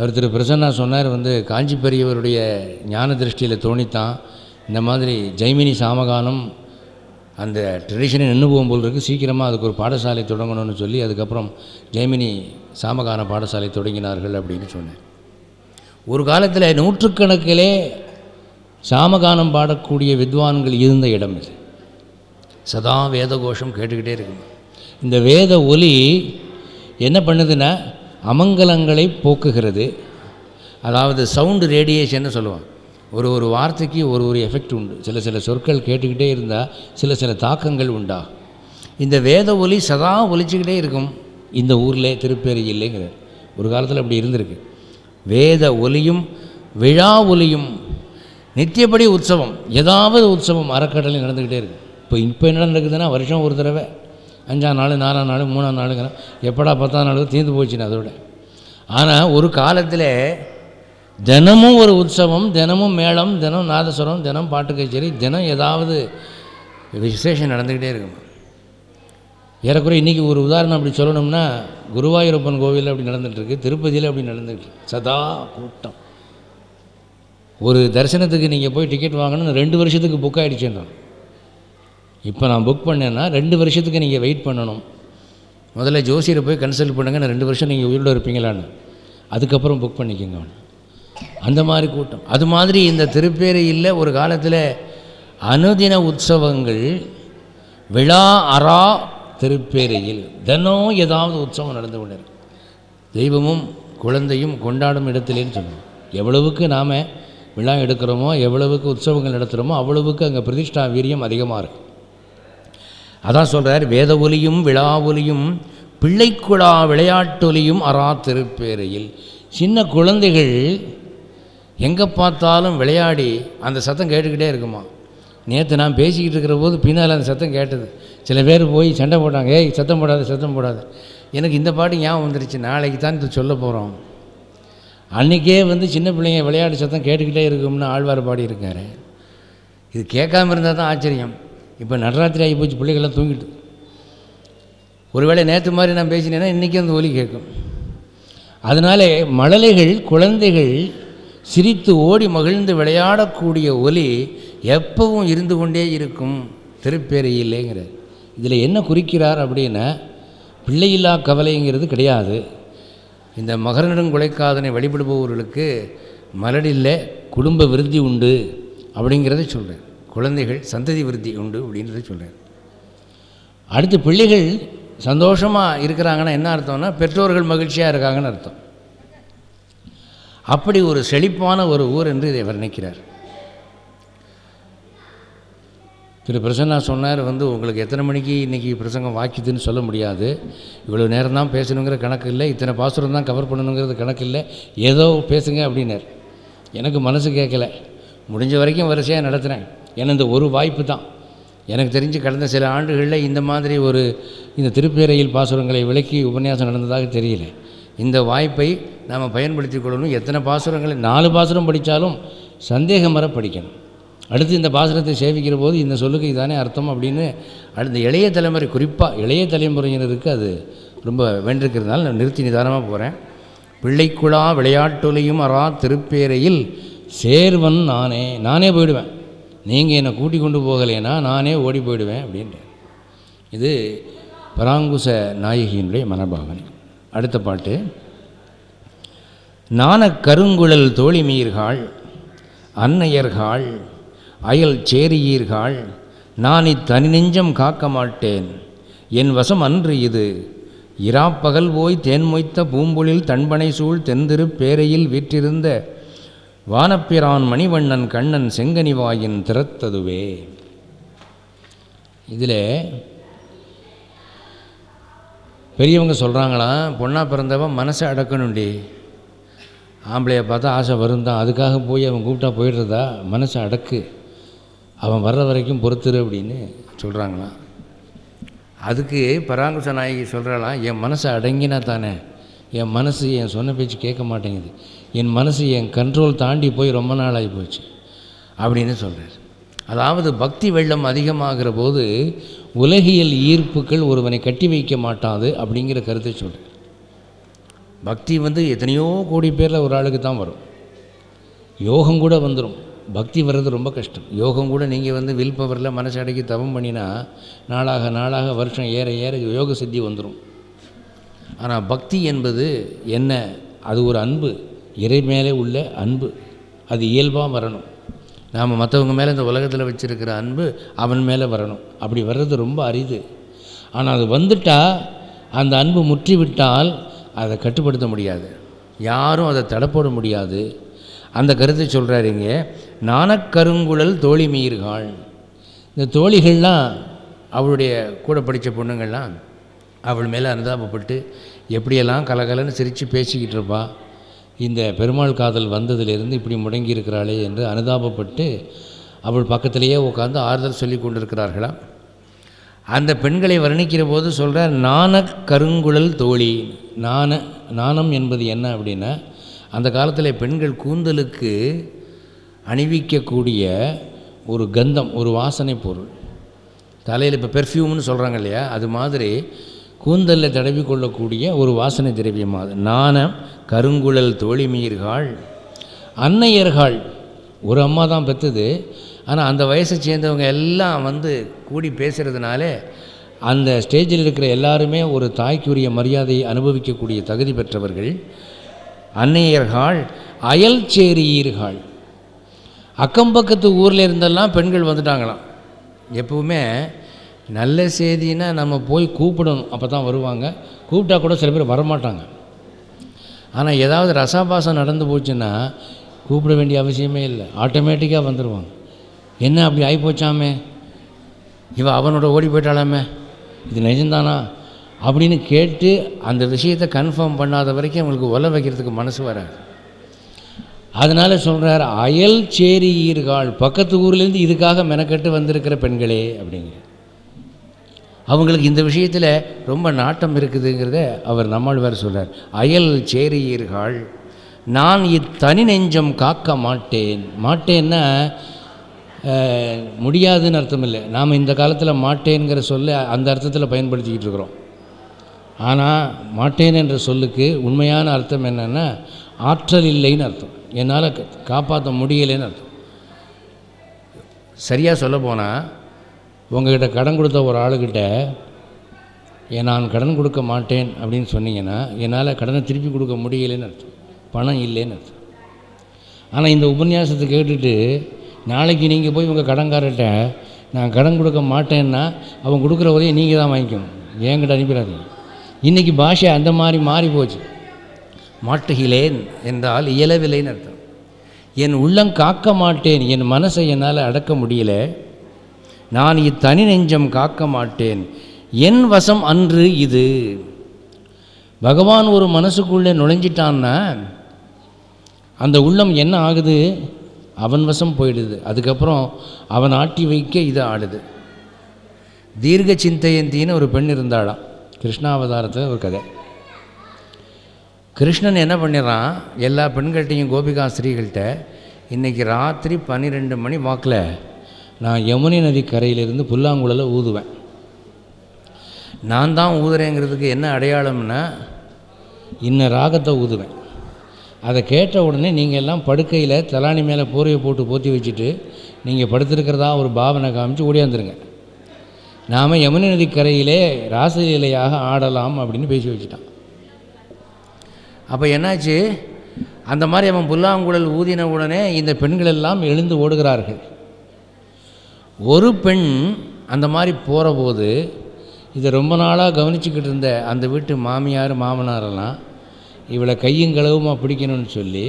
அவர் திரு பிரசன்னா சொன்னார், காஞ்சி பெரியவருடைய ஞான திருஷ்டியில் தோணித்தான் இந்த மாதிரி ஜெய்மினி சாமகானம் அந்த ட்ரெடிஷனை நின்று போகும்போது இருக்குது, சீக்கிரமாக அதுக்கு ஒரு பாடசாலை தொடங்கணும்னு சொல்லி அதுக்கப்புறம் ஜெய்மினி சாமகான பாடசாலை தொடங்கினார்கள் அப்படின்னு சொன்னேன். ஒரு காலத்தில் நூற்றுக்கணக்கிலே சாமகானம் பாடக்கூடிய வித்வான்கள் இருந்த இடம் இது. சதா வேத கோஷம் கேட்டுக்கிட்டே இருக்குங்க. இந்த வேத ஒலி என்ன பண்ணுதுன்னா அமங்கலங்களை போக்குகிறது. அதாவது சவுண்டு ரேடியேஷன்னு சொல்லுவாங்க. ஒரு வார்த்தைக்கு ஒரு எஃபெக்ட் உண்டு. சில சொற்கள் கேட்டுக்கிட்டே இருந்தால் சில தாக்கங்கள் உண்டா. இந்த வேத ஒலி சதா ஒலிச்சுக்கிட்டே இருக்கும். இந்த ஊரில் திருப்பேரி இல்லைங்கிறார். ஒரு காலத்தில் அப்படி இருந்திருக்கு. வேத ஒலியும் விழா ஒலியும் நித்தியப்படி உற்சவம், ஏதாவது உற்சவம் அறக்கட்டளை நடந்துக்கிட்டே இருக்குது. இப்போ என்ன நடக்குதுன்னா வருஷம் ஒரு தடவை 5ஆம் நாள் 4ஆம் நாள் 3ஆம் நாளுங்கிற எப்படா 10ஆம் நாள் தீர்ந்து போச்சுன்னு அதோட. ஆனால் ஒரு காலத்தில் தினமும் ஒரு உற்சவம், தினமும் மேளம், தினம் நாதஸ்வரம், தினம் பாட்டு கச்சேரி, தினம் ஏதாவது விசேஷம் நடந்துக்கிட்டே இருக்கும். ஏறக்குறைய இன்றைக்கி ஒரு உதாரணம் அப்படி சொல்லணும்னா குருவாயூரப்பன் கோவிலில் அப்படி நடந்துகிட்ருக்கு, திருப்பதியில் அப்படி நடந்துகிட்டு சதா கூட்டம். ஒரு தரிசனத்துக்கு நீங்கள் போய் டிக்கெட் வாங்கணும்னு 2 வருஷத்துக்கு புக் ஆகிடுச்சுன்னா, இப்போ நான் புக் பண்ணேன்னா 2 வருஷத்துக்கு நீங்கள் வெயிட் பண்ணணும். முதல்ல ஜோசியரை போய் கன்சல்ட் பண்ணுங்கள், நான் 2 வருஷம் நீங்கள் உயிரோடு இருப்பீங்களான்னு, அதுக்கப்புறம் புக் பண்ணிக்கோங்க. அந்த மாதிரி கூட்டம். அது மாதிரி இந்த திருப்பேரியில் ஒரு காலத்தில் அனுதின உற்சவங்கள், விழா அரா திருப்பேரியில் தினம் ஏதாவது உற்சவம் நடந்து கொண்டு இருக்கு. தெய்வமும் குழந்தையும் கொண்டாடும் இடத்துலேன்னு சொல்லுவோம். எவ்வளவுக்கு நாம் விழா எடுக்கிறோமோ, எவ்வளவுக்கு உற்சவங்கள் நடத்துகிறோமோ, அவ்வளவுக்கு அங்கே பிரதிஷ்டா வீரியம் அதிகமாக இருக்குது. அதான் சொல்கிறார், வேத ஒலியும் விழா ஒலியும் பிள்ளைக்குழா விளையாட்டொலியும் அரா திருப்பேரையில். சின்ன குழந்தைகள் எங்கே பார்த்தாலும் விளையாடி அந்த சத்தம் கேட்டுக்கிட்டே இருக்குமா. நேற்று நான் பேசிக்கிட்டு இருக்கிற போது பின்னால் அந்த சத்தம் கேட்டது. சில பேர் போய் சண்டை போட்டாங்க, ஏய் சத்தம் போடாது சத்தம் போடாது. எனக்கு இந்த பாட்டு ஞாபகம் வந்துருச்சு, நாளைக்கு தான் இது சொல்ல போகிறோம். அன்றைக்கே சின்ன பிள்ளைங்க விளையாட்டு சத்தம் கேட்டுக்கிட்டே இருக்கும்னு ஆழ்வார் பாடி இருக்கார். இது கேட்காமல் இருந்தால் தான் ஆச்சரியம். இப்போ நடராத்திரி ஆகி போச்சு, பிள்ளைகள்லாம் தூங்கிட்டு. ஒருவேளை நேற்று மாதிரி நான் பேசினேன்னா இன்றைக்கி அந்த ஒலி கேட்கும். அதனாலே மழலைகள் குழந்தைகள் சிரித்து ஓடி மகிழ்ந்து விளையாடக்கூடிய ஒலி எப்பவும் இருந்து கொண்டே இருக்கும் திருப்பேரையில்லைங்கிற. இதில் என்ன குறிக்கிறார் அப்படின்னா, பிள்ளையில்லா கவலைங்கிறது கிடையாது. இந்த மகரநெடுங்குழைக்காதனை வழிபடுபவர்களுக்கு மலடில்லை குடும்ப விருத்தி உண்டு அப்படிங்கிறத சொல்கிறேன். குழந்தைகள் சந்ததி விருத்தி உண்டு அப்படின்றத சொல்கிறேன். அடுத்து பிள்ளைகள் சந்தோஷமாக இருக்கிறாங்கன்னா என்ன அர்த்தம்னா பெற்றோர்கள் மகிழ்ச்சியாக இருக்காங்கன்னு அர்த்தம். அப்படி ஒரு செழிப்பான ஒரு ஊர் என்று இதை வர்ணிக்கிறார். திரு பிரசன்னா சொன்னார், உங்களுக்கு எத்தனை மணிக்கு இன்றைக்கி பிரசங்கம் வாக்கிதுன்னு சொல்ல முடியாது, இவ்வளோ நேரம் தான் பேசணுங்கிற கணக்கு இல்லை, இத்தனை பாசுரம் தான் கவர் பண்ணணுங்கிறது கணக்கு இல்லை, ஏதோ பேசுங்க அப்படின்னார். எனக்கு மனசு கேட்கல, முடிஞ்ச வரைக்கும் வரிசையாக நடத்துகிறேன். ஏன்னா இந்த ஒரு வாய்ப்பு தான் எனக்கு தெரிஞ்சு கடந்த சில ஆண்டுகளில் இந்த மாதிரி இந்த திருப்பேரையில் பாசுரங்களை விளக்கி உபன்யாசம் நடந்ததாக தெரியல. இந்த வாய்ப்பை நாம் பயன்படுத்தி கொள்ளணும். எத்தனை பாசுரங்களை 4 பாசுரம் படித்தாலும் சந்தேகம் வர படிக்கணும். அடுத்து இந்த பாசுரத்தை சேவிக்கிற போது இந்த சொல்லுக்கு இதானே அர்த்தம் அப்படின்னு அடுத்த இளைய தலைமுறை, குறிப்பாக இளைய தலைமுறையினருக்கு அது ரொம்ப வேண்டியிருக்கிறதுனால நான் நிறுத்தி நிதானமாக போகிறேன். பிள்ளைக்குழா விளையாட்டொலியும் அரா திருப்பேரையில் சேர்வன் நானே போயிடுவேன், நீங்கள் என்னை கூட்டி கொண்டு போகலைன்னா நானே ஓடி போயிடுவேன் அப்படின்ட்டு. இது பராங்குச நாயகியினுடைய மனபாவனை. அடுத்த பாட்டு, நான கருங்குழல் தோழிமீர்கள் அன்னையர்கள் அயல் சேரியீர்கள் நான் இத்தனி நெஞ்சம் காக்க மாட்டேன், என் வசம் அன்று இது இராப்பகல் போய் தேன்மொய்த்த பூம்பொழில் தன்பனை சூழ் தென்திரு பேரையில் வீற்றிருந்த வானப்பிரான் மணிவண்ணன் கண்ணன் செங்கனிவாயின் திறத்ததுவே. இதில் பெரியவங்க சொல்கிறாங்களாம், பொண்ணாக பிறந்தவன் மனசை அடக்கணுண்டி, ஆம்பளையை பார்த்தா ஆசை வரும் தான், அதுக்காக போய் அவன் கூப்பிட்டா போயிடுறதா, மனசை அடக்கு, அவன் வர்ற வரைக்கும் பொறுத்துரு அப்படின்னு சொல்கிறாங்களாம். அதுக்கு பராங்குச நாயகி சொல்கிறாளாம், என் மனசை அடங்கினா தானே, என் மனசு என் சொன்ன பேச்சு கேட்க மாட்டேங்குது, என் மனசு என் கண்ட்ரோல் தாண்டி போய் ரொம்ப நாள் ஆகி போச்சு அப்படின்னு சொல்கிறார். அதாவது பக்தி வெள்ளம் அதிகமாகிற போது உலகியல் ஈர்ப்புகள் ஒருவனை கட்டி வைக்க மாட்டாது அப்படிங்கிற கருத்தை சொல்கிறார். பக்தி வந்து எத்தனையோ கோடி பேரில் ஒரு ஆளுக்கு தான் வரும். யோகம் கூட வந்துடும், பக்தி வர்றது ரொம்ப கஷ்டம். யோகம் கூட நீங்கள் வந்து வில் பவரில் மனசு அடக்கி தவம் பண்ணினா நாளாக நாளாக வருஷம் ஏற ஏற யோக சித்தி வந்துடும். ஆனால் பக்தி என்பது என்ன? அது ஒரு அன்பு, இறை மேலே உள்ள அன்பு. அது இயல்பாக வரணும். நாம் மற்றவங்க மேலே இந்த உலகத்தில் வச்சுருக்கிற அன்பு அவன் மேலே வரணும். அப்படி வர்றது ரொம்ப அரிது. ஆனால் அது வந்துட்டால், அந்த அன்பு முற்றிவிட்டால் அதை கட்டுப்படுத்த முடியாது, யாரும் அதை தடை போட முடியாது. அந்த கருத்தை சொல்கிறாருங்க. நாணக்கருங்குழல் தோழி மீறுகாள். இந்த தோழிகள்லாம், அவளுடைய கூட படித்த பொண்ணுங்கள்லாம் அவள் மேலே அனுதாபப்பட்டு எப்படியெல்லாம் கலகலன்னு சிரித்து பேசிக்கிட்டு இருப்பா. இந்த பெருமாள் காதல் வந்ததிலிருந்து இப்படி முடங்கி இருக்கிறாளே என்று அனுதாபப்பட்டு அவள் பக்கத்திலேயே உட்காந்து ஆறுதல் சொல்லி கொண்டிருக்கிறார்களாம். அந்த பெண்களை வர்ணிக்கிற போது சொல்கிறார், நாணக்கருங்குழல் தோழி. நாணம் என்பது என்ன அப்படின்னா, அந்த காலத்தில் பெண்கள் கூந்தலுக்கு அணிவிக்கக்கூடிய ஒரு கந்தம், ஒரு வாசனை பொருள். தலையில் இப்போ பெர்ஃப்யூம்னு சொல்கிறாங்க இல்லையா, அது மாதிரி கூந்தலில் தடவி கொள்ளக்கூடிய ஒரு வாசனை திரவியமாக நாணம் கருங்குழல் தோழிமீர்கள். அன்னையர்கள் ஒரு அம்மா தான் பெற்றது. ஆனால் அந்த வயசை சேர்ந்தவங்க எல்லாம் வந்து கூடி பேசுகிறதுனால அந்த ஸ்டேஜில் இருக்கிற எல்லாருமே ஒரு தாய்க்குரிய மரியாதையை அனுபவிக்கக்கூடிய தகுதி பெற்றவர்கள். அன்னையர்கள் அயல் சேரியர்கள். அக்கம்பக்கத்து ஊரில் இருந்தெல்லாம் பெண்கள் வந்துட்டாங்களாம். எப்பவுமே நல்ல செய்தின்னா நம்ம போய் கூப்பிடணும், அப்போ தான் வருவாங்க. கூப்பிட்டா கூட சில பேர் வரமாட்டாங்க. ஆனால் ஏதாவது ரசாபாசம் நடந்து போச்சுன்னா கூப்பிட வேண்டிய அவசியமே இல்லை, ஆட்டோமேட்டிக்காக வந்துடுவாங்க. என்ன அப்படி ஆகிப்போச்சாமே, இவன் அவனோட ஓடி போயிட்டாலாமே, இது நிஜம்தானா அப்படின்னு கேட்டு அந்த விஷயத்தை கன்ஃபார்ம் பண்ணாத வரைக்கும் அவங்களுக்கு ஒலை வைக்கிறதுக்கு மனசு வராது. அதனால் சொல்கிறார், அயல் சேரியர்கள், பக்கத்து ஊர்லேருந்து இதுக்காக மெனக்கட்டு வந்திருக்கிற பெண்களே அப்படிங்க. அவங்களுக்கு இந்த விஷயத்தில் ரொம்ப நாட்டம் இருக்குதுங்கிறத அவர் நம்மாழ்வார் சொல்கிறார். அயல் சேரியர்கள் நான் இத்தனி நெஞ்சம் காக்க மாட்டேன். மாட்டேன்னா முடியாதுன்னு அர்த்தம் இல்லை. நாம் இந்த காலத்தில் மாட்டேங்கிற சொல்ல அந்த அர்த்தத்தில் பயன்படுத்திக்கிட்டு இருக்கிறோம். ஆனால் மாட்டேன் என்ற சொல்லுக்கு உண்மையான அர்த்தம் என்னென்னா, ஆற்றல் இல்லைன்னு அர்த்தம். என்னால் காப்பாற்ற முடியலைன்னு அர்த்தம். சரியாக சொல்ல போனால், உங்கள்கிட்ட கடன் கொடுத்த ஒரு ஆளுக்கிட்ட நான் கடன் கொடுக்க மாட்டேன் அப்படின்னு சொன்னீங்கன்னா, என்னால் கடனை திருப்பி கொடுக்க முடியலைன்னு அர்த்தம், பணம் இல்லைன்னு அர்த்தம். ஆனால் இந்த உபன்யாசத்தை கேட்டுட்டு நாளைக்கு நீங்கள் போய் உங்கள் கடன்காரர்கிட்ட நான் கடன் கொடுக்க மாட்டேன்னா, அவன் கொடுக்குற உதவியை நீங்கள் தான் வாங்கிக்கணும், என்கிட்ட அனுப்பிடாதீங்க. இன்றைக்கி பாஷை அந்த மாதிரி மாறி போச்சு. மாட்டுகிலேன் என்றால் இயலவில்லைன்னு அர்த்தம். என் உள்ளம் காக்க மாட்டேன், என் மனசை என்னால் அடக்க முடியல, நான் இத்தனி நெஞ்சம் காக்க மாட்டேன், என் வசம் அன்று இது. பகவான் ஒரு மனசுக்குள்ளே நுழைஞ்சிட்டான்னா அந்த உள்ளம் என்ன ஆகுது, அவன் வசம் போயிடுது. அதுக்கப்புறம் அவன் ஆட்டி வைக்க இதை ஆடுது. தீர்க்க சிந்தையந்தின்னு ஒரு பெண் இருந்தாளாம், கிருஷ்ணாவதாரத்தில் ஒரு கதை. கிருஷ்ணன் என்ன பண்ணிடுறான், எல்லா பெண்கள்கிட்டையும் கோபிகா ஸ்ரீகள்கிட்ட, இன்றைக்கி ராத்திரி 12 மணி வாக்கில் நான் யமுனை நதி கரையிலிருந்து புல்லாங்குழலை ஊதுவேன். நான் தான் ஊதுறேங்கிறதுக்கு என்ன அடையாளம்னா, இன்ன ராகத்தை ஊதுவேன். அதை கேட்ட உடனே நீங்கள் எல்லாம் படுக்கையில் தலாணி மேலே போர்வையை போட்டு போற்றி வச்சுட்டு நீங்கள் படுத்திருக்கிறதா ஒரு பாவனை காமிச்சு ஓடியாந்துருங்க. நாம் யமுனை நதி கரையிலே ராசலீலையாக ஆடலாம் அப்படின்னு பேசி வச்சுட்டான். அப்போ என்னாச்சு, அந்த மாதிரி அவன் புல்லாங்குழல் ஊதின உடனே இந்த பெண்கள் எல்லாம் எழுந்து ஓடுகிறார்கள். ஒரு பெண் அந்த மாதிரி போகிற போது இதை ரொம்ப நாளாக கவனிச்சுக்கிட்டு இருந்த அந்த வீட்டு மாமியார் மாமனாரெல்லாம் இவளை கையும் களவுமா பிடிக்கணும்னு சொல்லி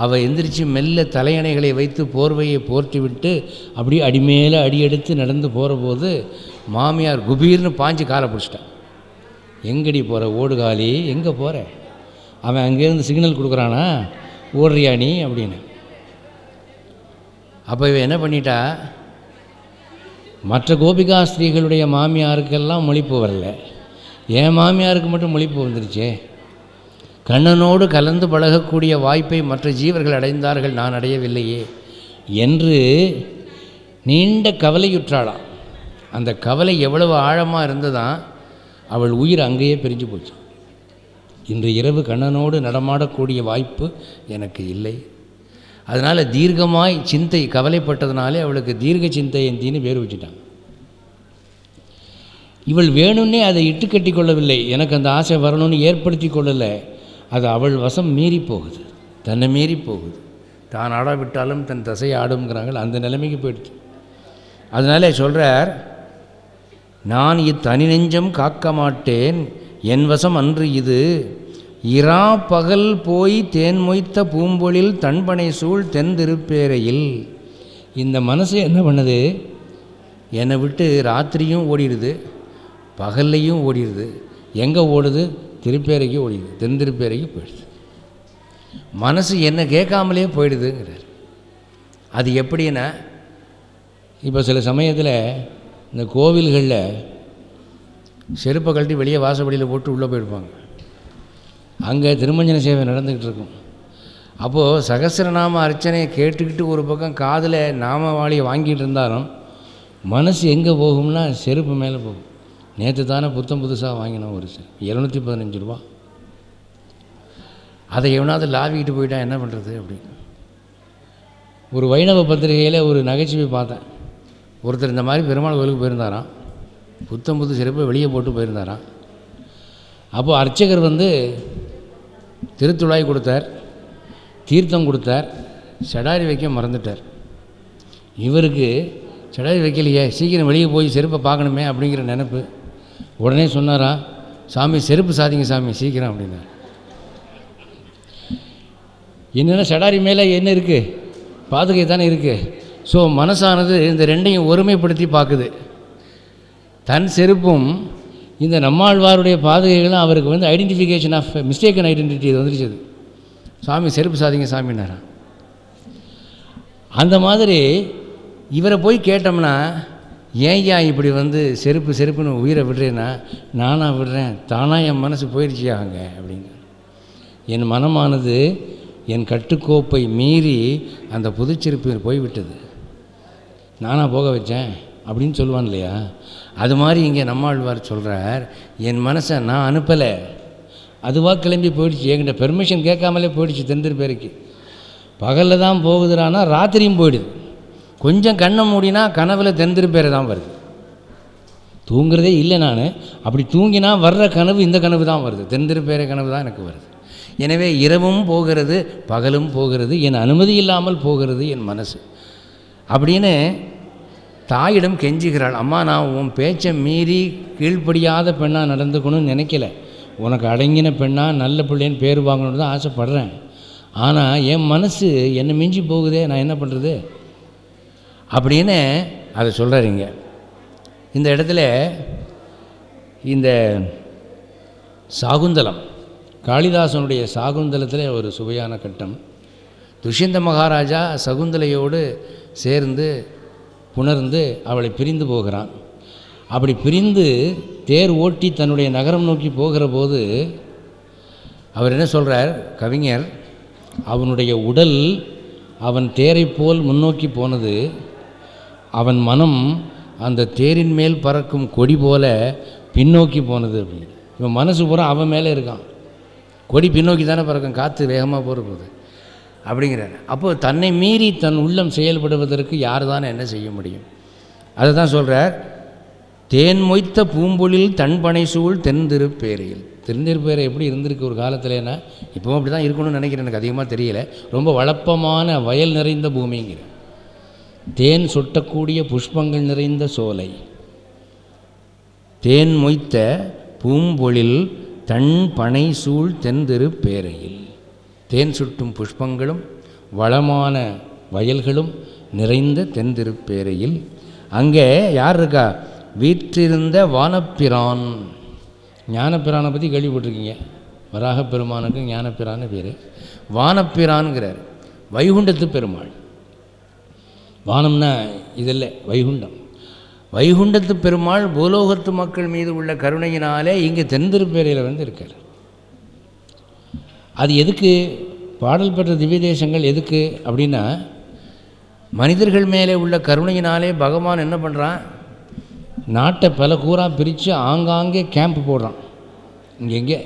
அவள் எந்திரிச்சு மெல்ல தலையணைகளை வைத்து போர்வையை போர்த்தி விட்டு அப்படியே அடிமேலே அடி எடுத்து நடந்து போகிற போது மாமியார் குபீர்னு பாஞ்சு காலை பிடிச்சிட்டான். எங்கடி போகிற, ஓடுகாலி எங்கே போகிற, அவன் அங்கேருந்து சிக்னல் கொடுக்குறானா, ஓடுறியா நீ அப்படின்னு. அப்போ இவன் என்ன பண்ணிட்டா, மற்ற கோபிகா ஸ்திரீகளுடைய மாமியாருக்கெல்லாம் மொழிப்பு வரல, என் மாமியாருக்கு மட்டும் மொழிப்பு வந்துருச்சே. கண்ணனோடு கலந்து பழகக்கூடிய வாய்ப்பை மற்ற ஜீவர்கள் அடைந்தார்கள், நான் அடையவில்லையே என்று நீண்ட கவலையுற்றாளாம். அந்த கவலை எவ்வளவு ஆழமாக இருந்ததான் அவள் உயிர் அங்கேயே பிரிஞ்சு போச்சு. இன்று இரவு கண்ணனோடு நடமாடக்கூடிய வாய்ப்பு எனக்கு இல்லை. அதனால் தீர்க்கமாய் சிந்தை கவலைப்பட்டதுனாலே அவளுக்கு தீர்க்க சிந்தையந்தின்னு பேர் வச்சுட்டாங்க. இவள் வேணும்னே அதை இட்டு கட்டி கொள்ளவில்லை, எனக்கு அந்த ஆசை வரணும்னு ஏற்படுத்தி கொள்ளலை. அது அவள் வசம் மீறி போகுது, தன்னை மீறி போகுது. தான் ஆடாவிட்டாலும் தன் தசை ஆடுங்கிறாங்கள், அந்த நிலைமைக்கு போயிடுச்சு. அதனால சொல்கிறார், நான் இத்தனி நெஞ்சம் காக்க மாட்டேன், என் வசம் அன்று இது. இரா பகல் போய் தேன் மொய்த்த பூம்பொழில் தன்பனை சூழ் தென் திருப்பேரையில். இந்த மனசு என்ன பண்ணுது, என்னை விட்டு ராத்திரியும் ஓடிடுது, பகல்லையும் ஓடிடுது. எங்கே ஓடுது? திருப்பேரைக்கு ஓடிடுது, தென் திருப்பேரைக்கு போயிடுது. மனசு என்ன கேட்காமலே போயிடுதுங்கிறார். அது எப்படின்னா, இப்போ சில சமயத்தில் இந்த கோவில்களில் செருப்பை கழட்டி வெளியே வாசப்படியில் போட்டு உள்ளே போயிருப்பாங்க. அங்கே திருமஞ்சன சேவை நடந்துக்கிட்டு இருக்கும். அப்போது சகஸ்ரநாம அர்ச்சனையை கேட்டுக்கிட்டு ஒரு பக்கம் காதில் நாமவாளியை வாங்கிட்டு இருந்தாலும் மனசு எங்கே போகும்னா செருப்பு மேலே போகும். நேற்று தானே புதுசாக வாங்கினோம் ஒரு செருப்பு, 715 ரூபா. அதை எவனாவது லாவிக்கிட்டு போயிட்டா என்ன பண்ணுறது அப்படின்னு. ஒரு வைணவ பத்திரிகையில் ஒரு நகைச்சுவை பார்த்தேன். ஒருத்தர் இந்த மாதிரி பெருமாள் கோயிலுக்கு போயிருந்தாராம், புது செருப்பை வெளியே போட்டு போயிருந்தாராம். அப்போது அர்ச்சகர் வந்து திருத்துழாய் கொடுத்தார், தீர்த்தம் கொடுத்தார், சடாரி வைக்க மறந்துட்டார். இவருக்கு சடாரி வைக்கலையே, சீக்கிரம் வெளியே போய் செருப்பை பார்க்கணுமே அப்படிங்கிற நினைப்பு. உடனே சொன்னாரா, சாமி செருப்பு சாதிங்க சாமி சீக்கிரம் அப்படின்னார். என்னென்ன சடாரி மேலே என்ன இருக்குது, பாதுகை தானே இருக்குது. ஸோ மனசானது இந்த ரெண்டையும் ஒருமைப்படுத்தி பார்க்குது. தன் செருப்பும் இந்த நம்மாழ்வாருடைய பாதுகைகளும் அவருக்கு வந்து ஐடென்டிஃபிகேஷன் ஆஃப் மிஸ்டேக்கன் ஐடென்டிட்டி இது வந்துருச்சு. சாமி செருப்பு சாதிங்க சாமின்னாரா. அந்த மாதிரி இவரை போய் கேட்டோம்னா, ஏன்யா இப்படி வந்து செருப்புன்னு உயிரை விடுறேன்னா, நானாக விடுறேன், தானாக என் மனசு போயிடுச்சியா அங்கே அப்படிங்க. என் மனமானது என் கட்டுக்கோப்பை மீறி அந்த புதுச்செருப்பு போய்விட்டது, நானாக போக வச்சேன் அப்படின்னு சொல்லுவான் இல்லையா. அது மாதிரி இங்கே நம்மாழ்வார் சொல்கிறார், என் மனசை நான் அனுப்பலை, அதுவாக கிளம்பி போயிடுச்சு, என்கிட்ட பெர்மிஷன் கேட்காமலே போயிடுச்சு. தென்திருப்பேரைக்கு பகலில் தான் போகுதுறானா ராத்திரியும் போயிடுது. கொஞ்சம் கண்ணை மூடினா கனவில் தென்திருப்பேரை தான் வருது. தூங்குறதே இல்லை நான், அப்படி தூங்கினா வர்ற கனவு இந்த கனவு தான் வருது, தென்திருப்பேரை கனவு தான் எனக்கு வருது. எனவே இரவும் போகிறது, பகலும் போகிறது, என் அனுமதி இல்லாமல் போகிறது என் மனசு அப்படின்னு தாயிடம் கெஞ்சுகிறாள். அம்மா, நான் உன் பேச்சை மீறி கீழ்ப்படியாத பெண்ணாக நடந்துக்கணும்னு நினைக்கல, உனக்கு அடங்கின பெண்ணாக நல்ல பிள்ளைன்னு பேர் வாங்கணுன்னு தான் ஆசைப்பட்றேன். ஆனால் என் மனசு என்னை மிஞ்சி போகுதே, நான் என்ன பண்ணுறது அப்படின்னு அதை சொல்கிறாருங்க. இந்த இடத்துல இந்த சாகுந்தலம், காளிதாசனுடைய சாகுந்தலத்தில் ஒரு சுவையான கட்டம். துஷ்யந்த மகாராஜா சகுந்தலையோடு சேர்ந்து புணர்ந்து அவளை பிரிந்து போகிறான். அப்படி பிரிந்து தேர் ஓட்டி தன்னுடைய நகரம் நோக்கி போகிற போது அவர் என்ன சொல்கிறார் கவிஞர், அவனுடைய உடல் அவன் தேரை போல் முன்னோக்கி போனது, அவன் மனம் அந்த தேரின் மேல் பறக்கும் கொடி போல பின்னோக்கி போனது அப்படின்னு. இவன் மனசு பூரா அவன் மேலே இருக்கான், கொடி பின்னோக்கி தானே பறக்கும், காற்று வேகமாக போகிற போது அப்படிங்கிறார். அப்போது தன்னை மீறி தன் உள்ளம் செயல்படுவதற்கு யார் தானே என்ன செய்ய முடியும்? அதை தான் சொல்கிறார், தேன் மொய்த்த பூம்பொழில் தன்பனை சூழ் தென்திருப்பேரையில். தென்திருப்பேரை எப்படி இருந்திருக்கு ஒரு காலத்தில்னா, இப்போவும் அப்படி தான் இருக்கணும்னு நினைக்கிறேன், எனக்கு அதிகமாக தெரியல. ரொம்ப வளப்பமான வயல் நிறைந்த பூமிங்கிற, தேன் சொட்டக்கூடிய புஷ்பங்கள் நிறைந்த சோலை, தேன் மொய்த்த பூம்பொழில் தன் பனை சூழ் தென்திருப்பேரையில். தேன் சுட்டும் புஷ்பங்களும் வளமான வயல்களும் நிறைந்த தென்திருப்பேரையில். அங்கே யார் இருக்கா? வீற்றிருந்த வானப்பிரான். ஞானப்பிரானை பற்றி கேள்விப்பட்டிருக்கீங்க, வராக பெருமானுக்கு ஞானப்பிரான்னு பேர். வானப்பிரான்கிறார், வைகுண்டத்து பெருமாள். வானம்னா இதில்லை, வைகுண்டம். வைகுண்டத்து பெருமாள் பூலோகத்து மக்கள் மீது உள்ள கருணையினாலே இங்கே தென்திருப்பேரையில் வந்து இருக்கார். அது எதுக்கு? பாடல் பெற்ற திவ்ய தேசங்கள் எதுக்கு அப்படின்னா, மனிதர்கள் மேலே உள்ள கருணையினாலே பகவான் என்ன பண்ணுறான், நாட்டை பல கூறாக பிரித்து ஆங்காங்கே கேம்ப் போடுறான். இங்கெங்கே